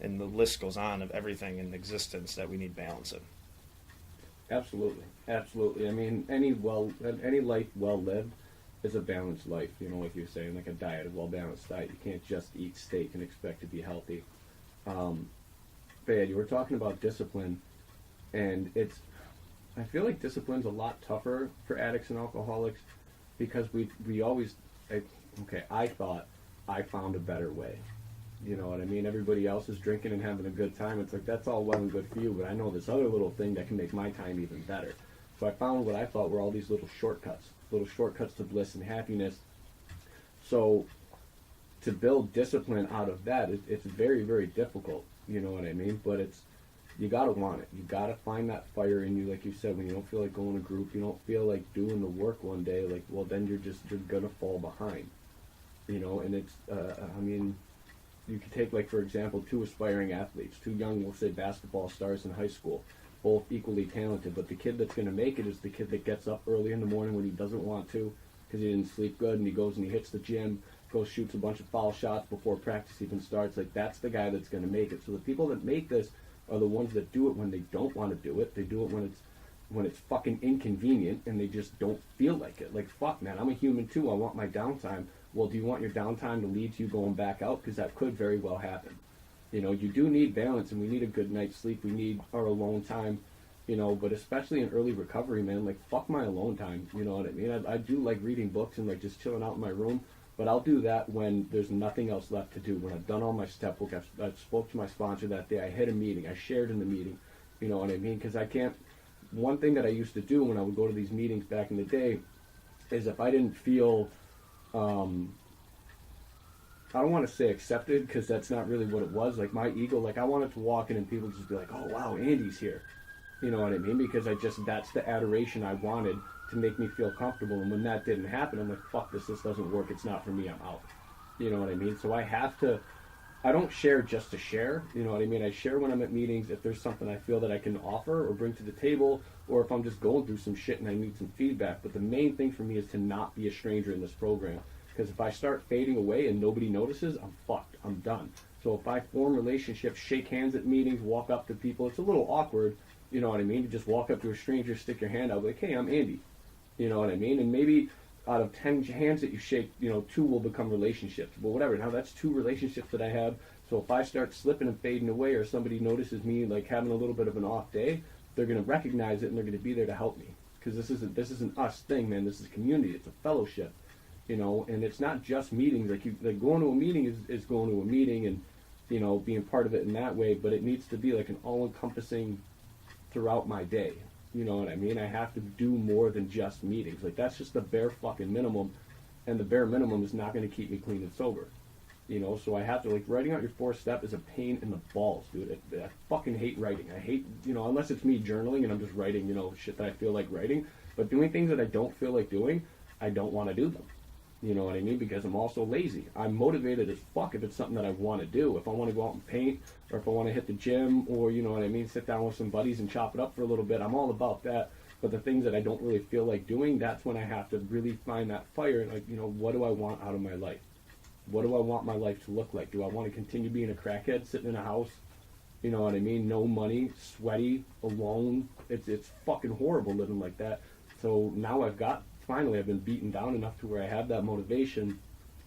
and the list goes on of everything in existence that we need balance in. Absolutely, absolutely. I mean, any life well lived is a balanced life. You know, like you're saying, like a diet, a well balanced diet. You can't just eat steak and expect to be healthy. But yeah, you were talking about discipline, and I feel like discipline's a lot tougher for addicts and alcoholics because we always, I thought I found a better way. You know what I mean? Everybody else is drinking and having a good time. It's like, that's all well and good for you, but I know this other little thing that can make my time even better. So I found what I thought were all these little shortcuts to bliss and happiness. So to build discipline out of that, it's very, very difficult. You know what I mean? But you gotta want it. You gotta find that fire in you, like you said, when you don't feel like going to group, you don't feel like doing the work one day, like, well, then you're gonna fall behind. You know, and it's, I mean, you could take, like, for example, two aspiring athletes, two young, we'll say, basketball stars in high school, both equally talented, but the kid that's going to make it is the kid that gets up early in the morning when he doesn't want to because he didn't sleep good, and he goes and he hits the gym, goes shoots a bunch of foul shots before practice even starts. Like, that's the guy that's going to make it. So the people that make this are the ones that do it when they don't want to do it. They do it when it's fucking inconvenient and they just don't feel like it. Like, fuck, man, I'm a human too. I want my downtime. Well, do you want your downtime to lead to you going back out? Because that could very well happen. You know, you do need balance, and we need a good night's sleep. We need our alone time, you know, but especially in early recovery, man, like, fuck my alone time. You know what I mean? I do like reading books and, like, just chilling out in my room, but I'll do that when there's nothing else left to do. When I've done all my step work, I spoke to my sponsor that day, I hit a meeting, I shared in the meeting, you know what I mean? Because I can't, one thing that I used to do when I would go to these meetings back in the day is if I didn't feel, I don't want to say accepted because that's not really what it was. Like, my ego, like, I wanted to walk in and people just be like, oh, wow, Andy's here. You know what I mean? Because that's the adoration I wanted to make me feel comfortable. And when that didn't happen, I'm like, fuck this doesn't work. It's not for me. I'm out. You know what I mean? So I don't share just to share. You know what I mean? I share when I'm at meetings if there's something I feel that I can offer or bring to the table, or if I'm just going through some shit and I need some feedback. But the main thing for me is to not be a stranger in this program. Because if I start fading away and nobody notices, I'm fucked. I'm done. So if I form relationships, shake hands at meetings, walk up to people, it's a little awkward, you know what I mean? To just walk up to a stranger, stick your hand out, like, hey, I'm Andy. You know what I mean? And maybe out of 10 hands that you shake, you know, 2 will become relationships. But whatever, now that's 2 relationships that I have. So if I start slipping and fading away, or somebody notices me, like, having a little bit of an off day, they're going to recognize it and they're going to be there to help me. Because this isn't us thing, man. This is community. It's a fellowship. You know, and it's not just meetings. Like going to a meeting is going to a meeting, and, you know, being part of it in that way. But it needs to be like an all-encompassing throughout my day. You know what I mean? I have to do more than just meetings. Like, that's just the bare fucking minimum, and the bare minimum is not going to keep me clean and sober. You know, so I have to, like, writing out your 4th step is a pain in the balls, dude. I fucking hate writing. I hate, you know, unless it's me journaling and I'm just writing, you know, shit that I feel like writing. But doing things that I don't feel like doing, I don't want to do them. You know what I mean? Because I'm also lazy. I'm motivated as fuck if it's something that I want to do. If I want to go out and paint, or if I want to hit the gym, or, you know what I mean, sit down with some buddies and chop it up for a little bit, I'm all about that. But the things that I don't really feel like doing, that's when I have to really find that fire. Like, you know, what do I want out of my life? What do I want my life to look like? Do I want to continue being a crackhead, sitting in a house? You know what I mean? No money, sweaty, alone. It's fucking horrible living like that. So now finally I've been beaten down enough to where I have that motivation,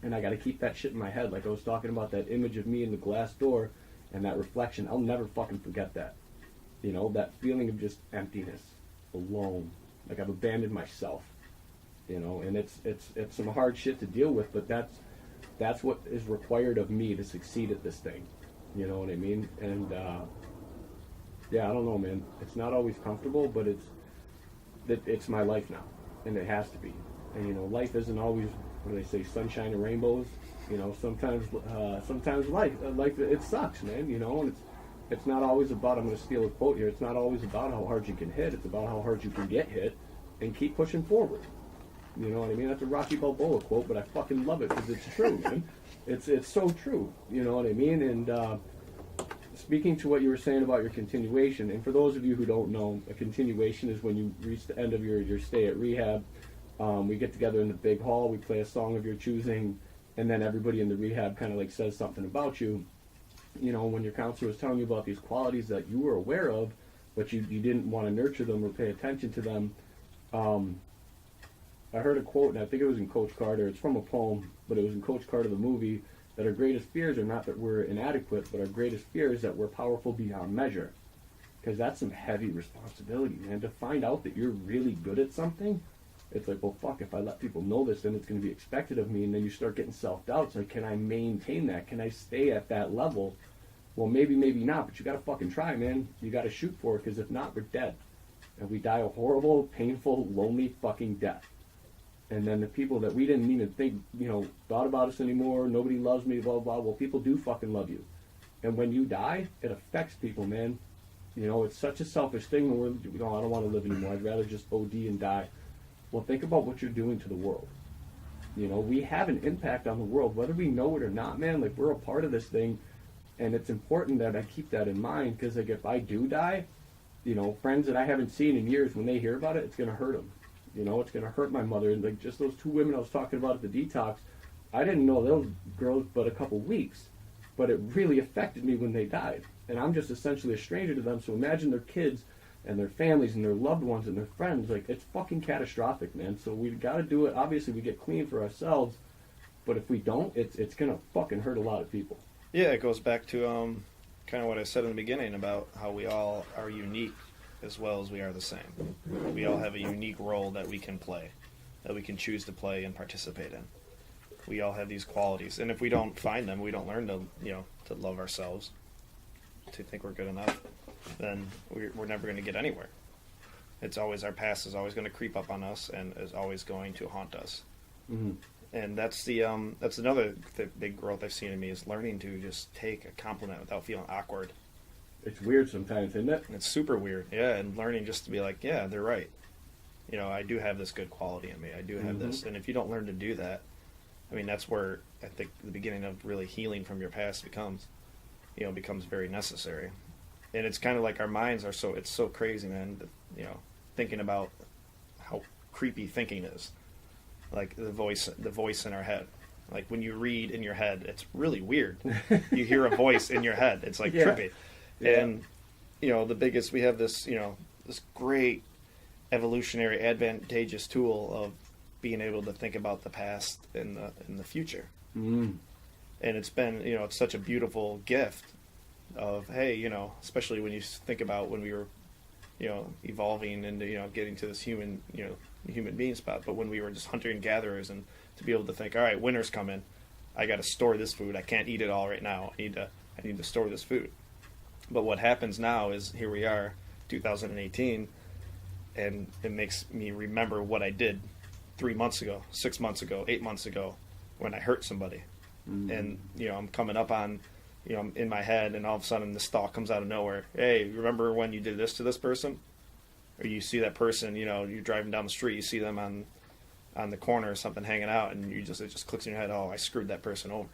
and I got to keep that shit in my head. Like I was talking about, that image of me in the glass door and that reflection. I'll never fucking forget that. You know, that feeling of just emptiness, alone, like I've abandoned myself. You know, and it's some hard shit to deal with, but that's what is required of me to succeed at this thing. You know what I mean? And yeah, I don't know, man. It's not always comfortable, but it's my life now. And it has to be. And, you know, life isn't always, what do they say, sunshine and rainbows. You know, sometimes life it sucks, man. You know, and it's not always about, I'm going to steal a quote here, it's not always about how hard you can hit. It's about how hard you can get hit and keep pushing forward. You know what I mean? That's a Rocky Balboa quote, but I fucking love it because it's true, man. It's so true. You know what I mean? And speaking to what you were saying about your continuation, and for those of you who don't know, a continuation is when you reach the end of your stay at rehab. We get together in the big hall, we play a song of your choosing, and then everybody in the rehab kind of like says something about you. you know, when your counselor was telling you about these qualities that you were aware of, but you didn't want to nurture them or pay attention to them. I heard a quote, and I think it was in Coach Carter. It's from a poem, but it was in Coach Carter, the movie, that our greatest fears are not that we're inadequate, but our greatest fear is that we're powerful beyond measure. Because that's some heavy responsibility, man. To find out that you're really good at something, it's like, well, fuck, if I let people know this, then it's going to be expected of me, and then you start getting self-doubt. It's like, can I maintain that? Can I stay at that level? Well, maybe, maybe not, but you got to fucking try, man. You got to shoot for it, because if not, we're dead. And we die a horrible, painful, lonely fucking death. And then the people that we didn't even think, you know, thought about us anymore, nobody loves me, blah, blah, well, people do fucking love you. And when you die, it affects people, man. You know, it's such a selfish thing where, you know, I don't want to live anymore. I'd rather just OD and die. Well, think about what you're doing to the world. You know, we have an impact on the world, whether we know it or not, man. Like, we're a part of this thing, and it's important that I keep that in mind, because, like, if I do die, you know, friends that I haven't seen in years, when they hear about it, it's going to hurt them. You know, it's going to hurt my mother. And, like, just those two women I was talking about at the detox, I didn't know those girls but a couple weeks, but it really affected me when they died. And I'm just essentially a stranger to them, so imagine their kids and their families and their loved ones and their friends. Like, it's fucking catastrophic, man. So we got to do it. Obviously, we get clean for ourselves, but if we don't, it's going to fucking hurt a lot of people. Yeah, it goes back to kind of what I said in the beginning about how we all are unique as well as we are the same. We all have a unique role that we can play, that we can choose to play and participate in. We all have these qualities, and if we don't find them, we don't learn to, you know, to love ourselves, to think we're good enough, then we're never going to get anywhere. It's always, our past is always going to creep up on us and is always going to haunt us. Mm-hmm. And that's another big growth I've seen in me, is learning to just take a compliment without feeling awkward. It's weird sometimes, isn't it? It's super weird, yeah, and learning just to be like, yeah, they're right. You know, I do have this good quality in me. I do have this. And if you don't learn to do that, I mean, that's where I think the beginning of really healing from your past becomes very necessary. And it's kind of like our minds are it's so crazy, man, you know, thinking about how creepy thinking is. Like the voice in our head. Like when you read in your head, it's really weird. You hear a voice in your head. It's like trippy. Yeah. And, you know, we have this, you know, this great evolutionary advantageous tool of being able to think about the past and the future. Mm. And it's been, you know, it's such a beautiful gift of, hey, you know, especially when you think about when we were, you know, evolving into, you know, getting to this human being spot, but when we were just hunter and gatherers, and to be able to think, all right, winter's coming, I got to store this food. I can't eat it all right now. I need to store this food. But what happens now is, here we are, 2018, and it makes me remember what I did 3 months ago, 6 months ago, 8 months ago, when I hurt somebody. Mm-hmm. And, you know, I'm coming up on, you know, I'm in my head, and all of a sudden this thought comes out of nowhere. Hey, remember when you did this to this person? Or you see that person, you know, you're driving down the street, you see them on the corner or something hanging out, and it just clicks in your head, oh, I screwed that person over.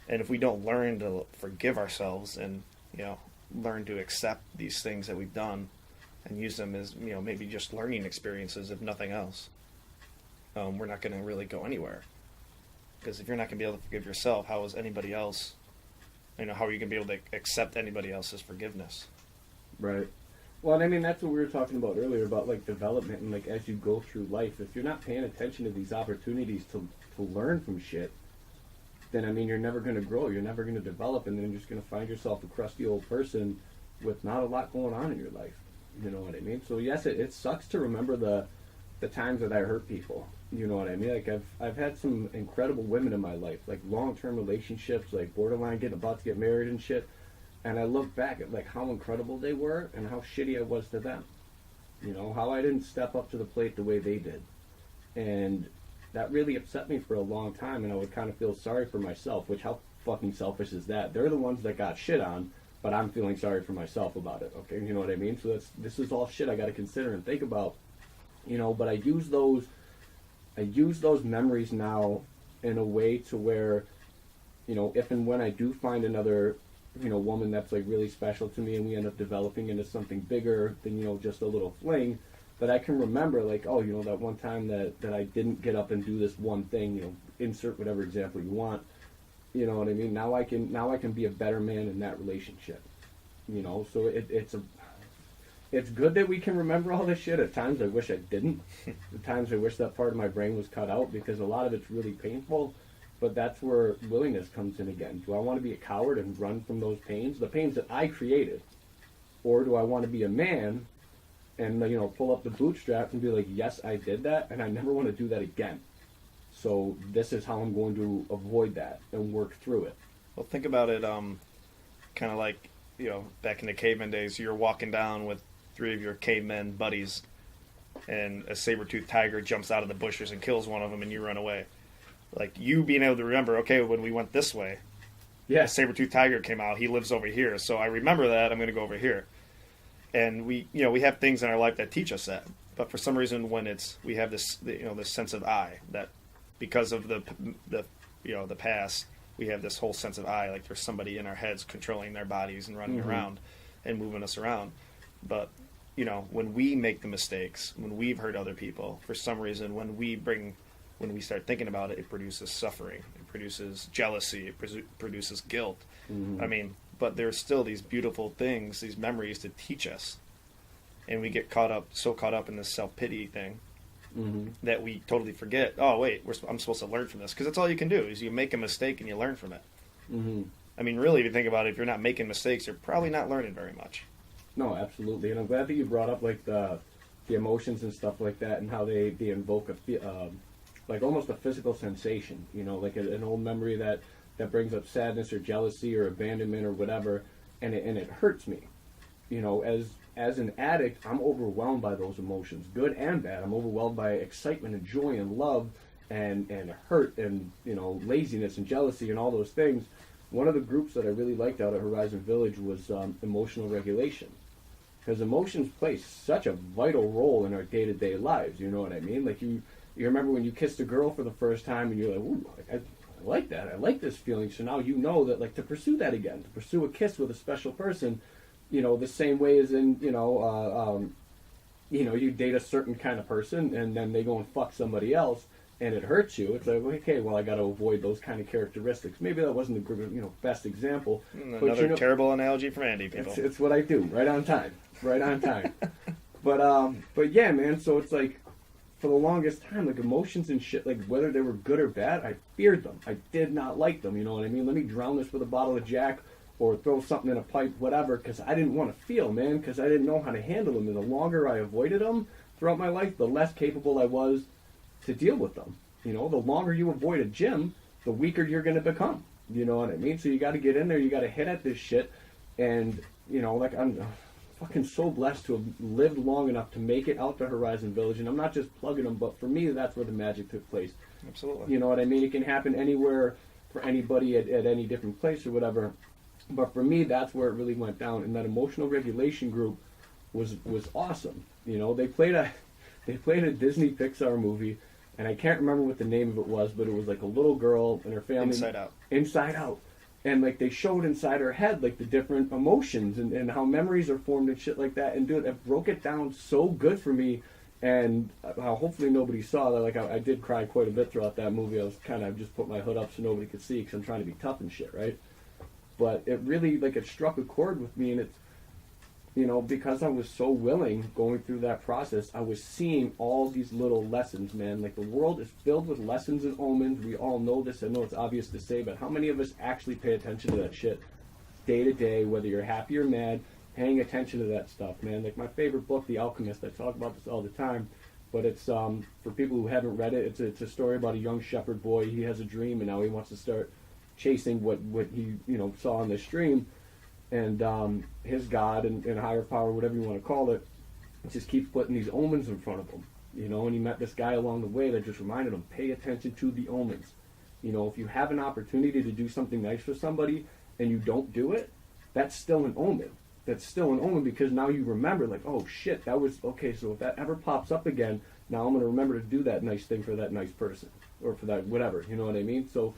And if we don't learn to forgive ourselves and, you know, learn to accept these things that we've done and use them as, you know, maybe just learning experiences, if nothing else, we're not going to really go anywhere. Because if you're not going to be able to forgive yourself, how is anybody else, you know, how are you going to be able to accept anybody else's forgiveness? Right. Well, and I mean, that's what we were talking about earlier, about, like, development, and, like, as you go through life, if you're not paying attention to these opportunities to learn from shit, then, I mean, you're never going to grow, you're never going to develop, and then you're just going to find yourself a crusty old person with not a lot going on in your life. You know what I mean? So, yes, it sucks to remember the times that I hurt people. You know what I mean? Like, I've had some incredible women in my life, like, long-term relationships, like, borderline about to get married and shit. And I look back at, like, how incredible they were and how shitty I was to them. You know, how I didn't step up to the plate the way they did. And that really upset me for a long time, and I would kind of feel sorry for myself, which, how fucking selfish is that? They're the ones that got shit on, but I'm feeling sorry for myself about it, okay? You know what I mean? So this is all shit I got to consider and think about, you know, but I use those memories now in a way to where, you know, if and when I do find another, you know, woman that's, like, really special to me, and we end up developing into something bigger than, you know, just a little fling, that I can remember, like, oh, you know, that one time that I didn't get up and do this one thing, you know, insert whatever example you want, You know what I mean? Now I can be a better man in that relationship. You know, so it's good that we can remember all this shit. At times I wish I didn't. At times I wish that part of my brain was cut out, because a lot of it's really painful. But that's where willingness comes in again. Do I want to be a coward and run from those pains, the pains that I created? Or do I want to be a man and, you know, pull up the bootstraps and be like, yes, I did that, and I never want to do that again. So this is how I'm going to avoid that and work through it. Well, think about it kind of like, you know, back in the caveman days, you're walking down with 3 of your caveman buddies, and a saber-toothed tiger jumps out of the bushes and kills one of them, and you run away. Like, you being able to remember, okay, when we went this way, Yeah. a saber-toothed tiger came out, he lives over here, so I remember that, I'm going to go over here. And we have things in our life that teach us that. But for some reason, when we have this, you know, this sense of I, that because of the past, we have this whole sense of I, like there's somebody in our heads controlling their bodies and running around and moving us around. But, you know, when we make the mistakes, when we've hurt other people, for some reason, when we start thinking about it, it produces suffering, it produces jealousy, it produces guilt. I mean, but there's still these beautiful things, these memories to teach us. And we get caught up in this self-pity thing that we totally forget. Oh, wait, I'm supposed to learn from this. Because that's all you can do, is you make a mistake and you learn from it. I mean, really, if you think about it, if you're not making mistakes, you're probably not learning very much. No, absolutely. And I'm glad that you brought up, like, the emotions and stuff like that, and how they invoke like almost a physical sensation, you know, like an old memory that brings up sadness or jealousy or abandonment or whatever, and it hurts me. You know, as an addict, I'm overwhelmed by those emotions, good and bad. I'm overwhelmed by excitement and joy and love and hurt and, you know, laziness and jealousy and all those things. One of the groups that I really liked out at Horizon Village was emotional regulation, because emotions play such a vital role in our day-to-day lives. You know what I mean? Like, you remember when you kissed a girl for the first time and you're like, ooh, I like that. I like this feeling. So now you know that, like, to pursue that again, to pursue a kiss with a special person, you know, the same way as in, you date a certain kind of person and then they go and fuck somebody else and it hurts you. It's like, okay, well, I got to avoid those kind of characteristics. Maybe that wasn't the best example. Another terrible analogy from Andy, people. It's what I do, right on time. But yeah, man, so it's like, for the longest time, like, emotions and shit, like, whether they were good or bad, I feared them. I did not like them, you know what I mean? Let me drown this with a bottle of Jack or throw something in a pipe, whatever, because I didn't want to feel, man, because I didn't know how to handle them. And the longer I avoided them throughout my life, the less capable I was to deal with them. You know, the longer you avoid a gym, the weaker you're going to become. You know what I mean? So you got to get in there, you got to hit at this shit, and, you know, like, I'm fucking so blessed to have lived long enough to make it out to Horizon Village, and I'm not just plugging them, but for me, that's where the magic took place. Absolutely. You know what I mean? It can happen anywhere for anybody at any different place or whatever, but for me, that's where it really went down. And that emotional regulation group was awesome. You know, they played a Disney Pixar movie, and I can't remember what the name of it was, but it was like a little girl and her family. Inside Out. And, like, they showed inside her head, like, the different emotions and how memories are formed and shit like that. And, dude, it broke it down so good for me. And hopefully nobody saw that. Like, I did cry quite a bit throughout that movie. I was kind of just put my hood up so nobody could see, because I'm trying to be tough and shit, right? But it really, like, it struck a chord with me. And it's, you know, because I was so willing going through that process, I was seeing all these little lessons, man. Like, the world is filled with lessons and omens. We all know this. I know it's obvious to say, but how many of us actually pay attention to that shit day to day, whether you're happy or mad, paying attention to that stuff, man? Like, my favorite book, The Alchemist, I talk about this all the time, but it's, for people who haven't read it, it's a story about a young shepherd boy. He has a dream, and now he wants to start chasing what he, you know, saw in this dream. And his God and higher power, whatever you want to call it, just keeps putting these omens in front of him, you know. And he met this guy along the way that just reminded him, pay attention to the omens. You know, if you have an opportunity to do something nice for somebody and you don't do it, that's still an omen. That's still an omen, because now you remember, like, oh shit, that was, okay, so if that ever pops up again, now I'm going to remember to do that nice thing for that nice person, or for that whatever, you know what I mean? So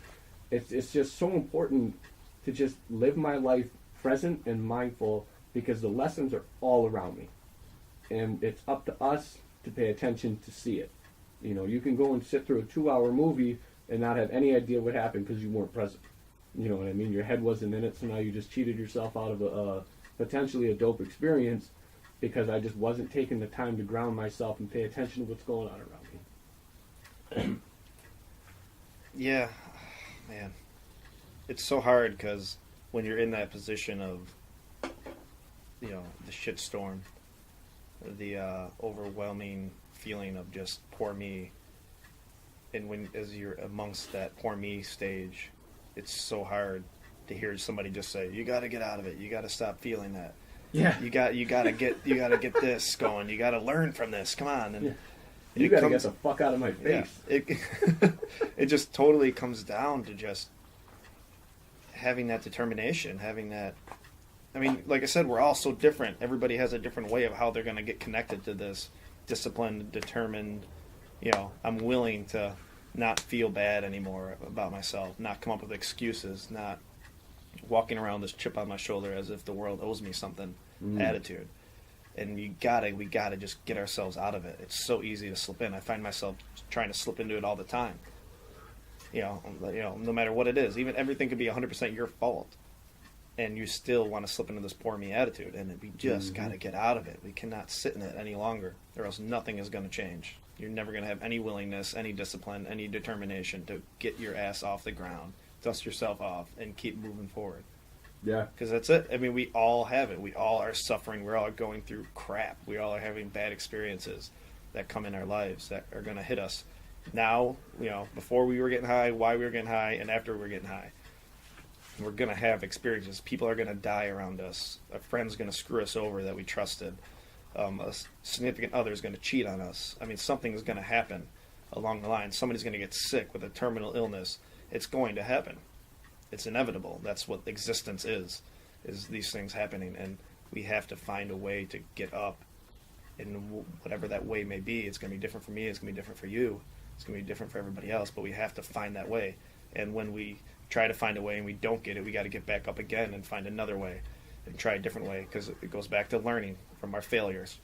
it's just so important to just live my life present and mindful, because the lessons are all around me, and it's up to us to pay attention to see it. You know, you can go and sit through a 2-hour movie and not have any idea what happened because you weren't present. You know what I mean? Your head wasn't in it, so now you just cheated yourself out of a potentially a dope experience because I just wasn't taking the time to ground myself and pay attention to what's going on around me. Yeah, man. It's so hard because when you're in that position of, you know, the shitstorm, the overwhelming feeling of just poor me, and when as you're amongst that poor me stage, it's so hard to hear somebody just say, "You got to get out of it. You got to stop feeling that. Yeah. You got to get this going. You got to learn from this. Come on." And yeah. You got to get the fuck out of my face. Yeah, it just totally comes down to just having that determination, having that. I mean, like I said, we're all so different. Everybody has a different way of how they're going to get connected to this. Disciplined, determined. You know, I'm willing to not feel bad anymore about myself, not come up with excuses, not walking around this chip on my shoulder as if the world owes me something attitude. And we gotta just get ourselves out of it. It's so easy to slip in. I find myself trying to slip into it all the time. You know, no matter what it is, even everything could be 100% your fault, and you still want to slip into this poor me attitude. And we just gotta get out of it. We cannot sit in it any longer, or else nothing is going to change. You're never going to have any willingness, any discipline, any determination to get your ass off the ground, dust yourself off, and keep moving forward. Yeah. Because that's it. I mean, we all have it. We all are suffering. We're all going through crap. We all are having bad experiences that come in our lives that are going to hit us now, you know, before we were getting high, why we were getting high, and after we were getting high. We're going to have experiences. People are going to die around us. A friend's going to screw us over that we trusted. A significant other is going to cheat on us. I mean, something is going to happen along the line. Somebody's going to get sick with a terminal illness. It's going to happen. It's inevitable. That's what existence is these things happening. And we have to find a way to get up. And whatever that way may be, it's going to be different for me. It's going to be different for you. It's going to be different for everybody else. But we have to find that way. And when we try to find a way and we don't get it, we got to get back up again and find another way. And try a different way, because it goes back to learning from our failures.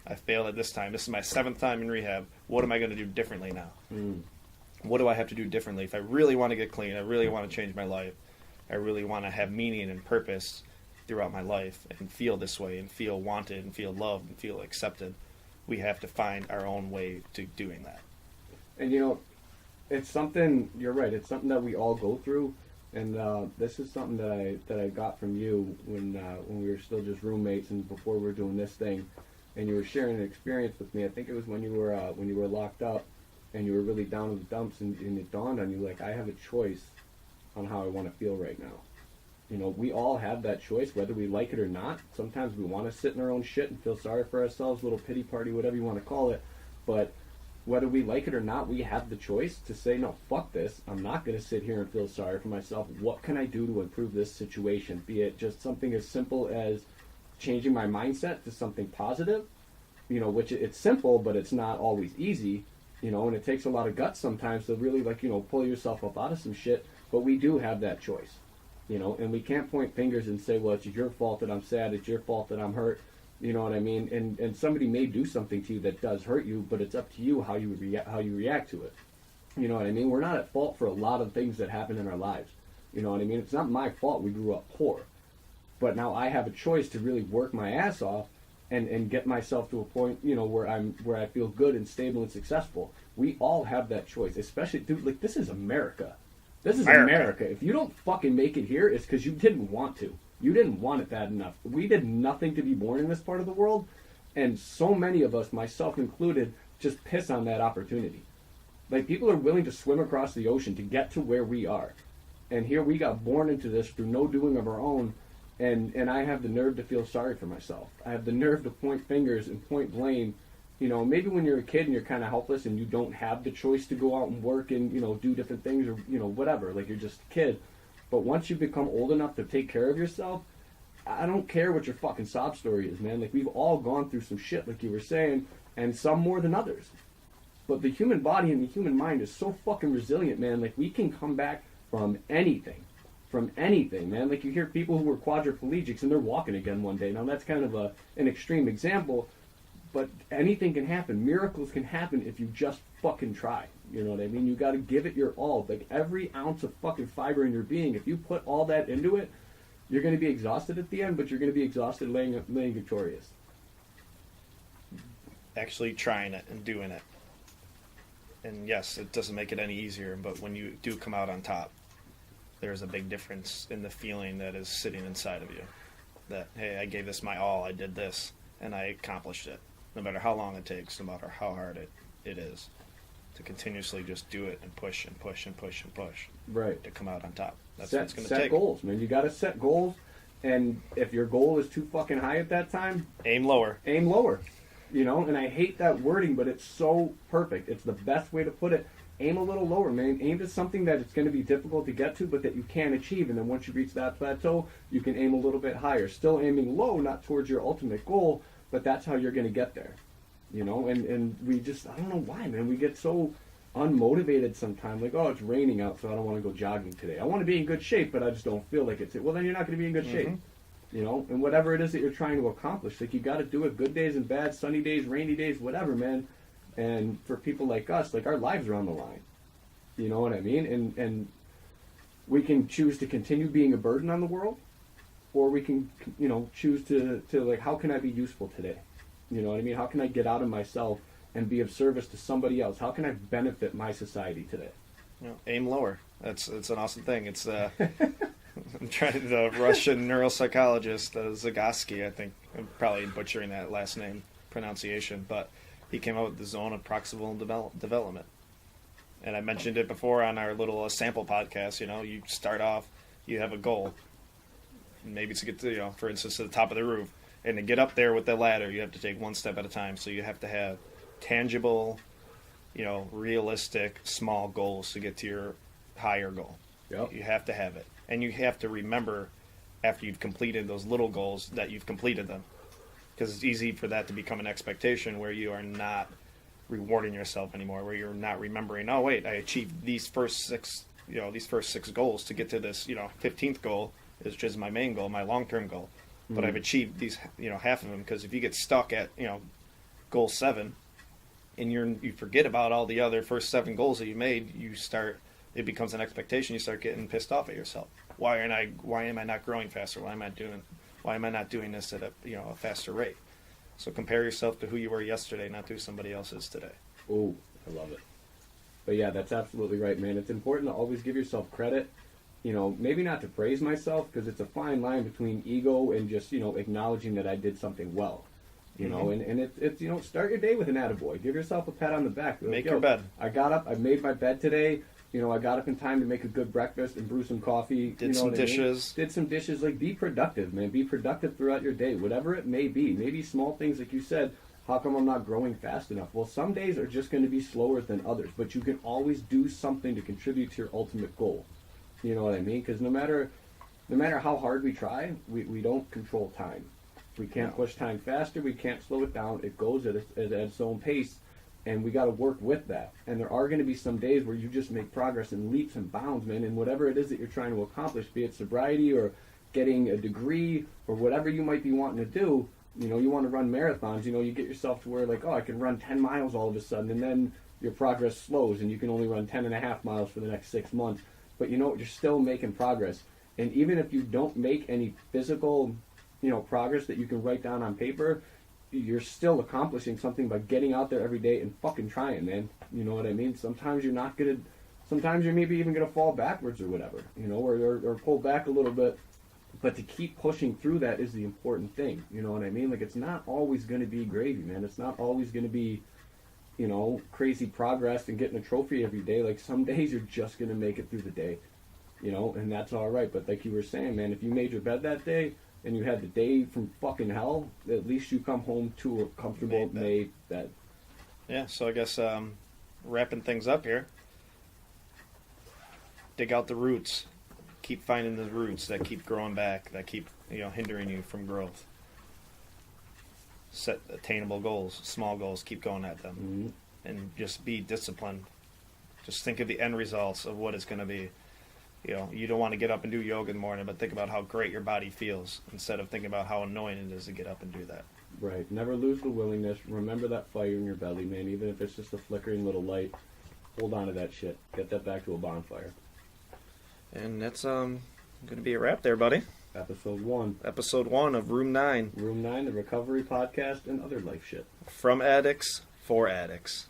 I failed at this time. This is my 7th time in rehab. What am I going to do differently now? What do I have to do differently? If I really want to get clean, I really want to change my life, I really want to have meaning and purpose throughout my life and feel this way and feel wanted and feel loved and feel accepted, we have to find our own way to doing that. And you know, it's something, you're right, it's something that we all go through. And this is something that I got from you when we were still just roommates and before we were doing this thing, and you were sharing an experience with me. I think it was when you were locked up and you were really down in the dumps, and it dawned on you, like, I have a choice on how I want to feel right now. You know, we all have that choice, whether we like it or not. Sometimes we want to sit in our own shit and feel sorry for ourselves, little pity party, whatever you want to call it. But whether we like it or not, we have the choice to say, no, fuck this. I'm not going to sit here and feel sorry for myself. What can I do to improve this situation? Be it just something as simple as changing my mindset to something positive, you know, which it's simple, but it's not always easy, you know, and it takes a lot of guts sometimes to really, like, you know, pull yourself up out of some shit. But we do have that choice, you know, and we can't point fingers and say, well, it's your fault that I'm sad. It's your fault that I'm hurt. You know what I mean? And somebody may do something to you that does hurt you, but it's up to you how you react to it. You know what I mean? We're not at fault for a lot of things that happen in our lives. You know what I mean? It's not my fault we grew up poor. But now I have a choice to really work my ass off and get myself to a point, you know, where I feel good and stable and successful. We all have that choice, especially, dude, like, this is America. This is America. If you don't fucking make it here, it's because you didn't want to. You didn't want it bad enough. We did nothing to be born in this part of the world, and so many of us, myself included, just piss on that opportunity. Like, people are willing to swim across the ocean to get to where we are. And here we got born into this through no doing of our own, and I have the nerve to feel sorry for myself. I have the nerve to point fingers and point blame. You know, maybe when you're a kid and you're kind of helpless and you don't have the choice to go out and work and, you know, do different things or, you know, whatever. Like, you're just a kid. But once you become old enough to take care of yourself, I don't care what your fucking sob story is, man. Like, we've all gone through some shit, like you were saying, and some more than others. But the human body and the human mind is so fucking resilient, man. Like, we can come back from anything. From anything, man. Like, you hear people who were quadriplegics and they're walking again one day. Now, that's kind of an extreme example, but anything can happen. Miracles can happen if you just fucking try. You know what I mean? You got to give it your all. Like every ounce of fucking fiber in your being, if you put all that into it, you're going to be exhausted at the end, but you're going to be exhausted laying victorious. Actually trying it and doing it. And yes, it doesn't make it any easier, but when you do come out on top, there's a big difference in the feeling that is sitting inside of you. That, hey, I gave this my all, I did this, and I accomplished it. No matter how long it takes, no matter how hard it is. To continuously just do it and push and push and push and push. Right. To come out on top. That's what it's going to take. Set goals, man. You got to set goals, and if your goal is too fucking high at that time, aim lower. Aim lower. You know, and I hate that wording, but it's so perfect. It's the best way to put it. Aim a little lower, man. Aim to something that it's going to be difficult to get to, but that you can achieve. And then once you reach that plateau, you can aim a little bit higher. Still aiming low, not towards your ultimate goal, but that's how you're going to get there. You know, and we just, I don't know why, man. We get so unmotivated sometimes. Like, oh, it's raining out, so I don't want to go jogging today. I want to be in good shape, but I just don't feel like it's it. Well, then you're not going to be in good shape. You know, and whatever it is that you're trying to accomplish, like you got to do it. Good days and bad, sunny days, rainy days, whatever, man. And for people like us, like our lives are on the line. You know what I mean? And we can choose to continue being a burden on the world, or we can, you know, choose to like, how can I be useful today? You know what I mean? How can I get out of myself and be of service to somebody else? How can I benefit my society today? You know, aim lower. It's an awesome thing. It's I'm trying the Russian neuropsychologist Zagosky, I think I'm probably butchering that last name pronunciation, but he came out with the zone of proximal development. And I mentioned it before on our little sample podcast. You know, you start off, you have a goal. Maybe it's to get to, you know, for instance, to the top of the roof. And to get up there with the ladder, you have to take one step at a time. So you have to have tangible, you know, realistic, small goals to get to your higher goal. Yep. You have to have it. And you have to remember after you've completed those little goals that you've completed them. Because it's easy for that to become an expectation where you are not rewarding yourself anymore, where you're not remembering, oh, wait, I achieved these first six goals to get to this, 15th goal, which is my main goal, my long-term goal. But I've achieved these, half of them, because if you get stuck at, goal 7 and you forget about all the other first 7 goals that you made, it becomes an expectation. You start getting pissed off at yourself. Why am I not growing faster? Why am I not doing this at a faster rate? So compare yourself to who you were yesterday, not to who somebody else is today. Oh, I love it. But yeah, that's absolutely right, man. It's important to always give yourself credit. Maybe not to praise myself, because it's a fine line between ego and just, acknowledging that I did something well. And it's start your day with an attaboy. Give yourself a pat on the back. Make your bed. I got up, I made my bed today. I got up in time to make a good breakfast and brew some coffee. Did some dishes. Did some dishes. Like, be productive, man. Be productive throughout your day, whatever it may be. Maybe small things, like you said, how come I'm not growing fast enough? Well, some days are just going to be slower than others, but you can always do something to contribute to your ultimate goal. You know what I mean? Because no matter how hard we try, we don't control time. We can't push time faster. We can't slow it down. It goes at its own pace. And we got to work with that. And there are going to be some days where you just make progress in leaps and bounds, man. And whatever it is that you're trying to accomplish, be it sobriety or getting a degree or whatever you might be wanting to do, you want to run marathons, you get yourself to where, like, oh, I can run 10 miles all of a sudden. And then your progress slows and you can only run 10.5 miles for the next 6 months. But you're still making progress. And even if you don't make any physical, progress that you can write down on paper, you're still accomplishing something by getting out there every day and fucking trying, man. You know what I mean? Sometimes you're maybe even gonna fall backwards or whatever, or pull back a little bit. But to keep pushing through that is the important thing. You know what I mean? Like, it's not always gonna be gravy, man. It's not always gonna be, crazy progress and getting a trophy every day. Like, some days you're just gonna make it through the day, and that's all right. But like you were saying, man, if you made your bed that day and you had the day from fucking hell, at least you come home to a comfortable made bed. Yeah, so I guess wrapping things up here, dig out the roots. Keep finding the roots that keep growing back, that keep hindering you from growth. Set attainable goals, small goals, keep going at them. And just be disciplined. Just think of the end results of what it's going to be. You know, you don't want to get up and do yoga in the morning, but think about how great your body feels instead of thinking about how annoying it is to get up and do that. Right. Never lose the willingness. Remember that fire in your belly, man. Even if it's just a flickering little light, hold on to that shit. Get that back to a bonfire. And that's going to be a wrap there, buddy. Episode 1. Episode 1 of Room 9. Room 9, the recovery podcast and other life shit. From addicts, for addicts.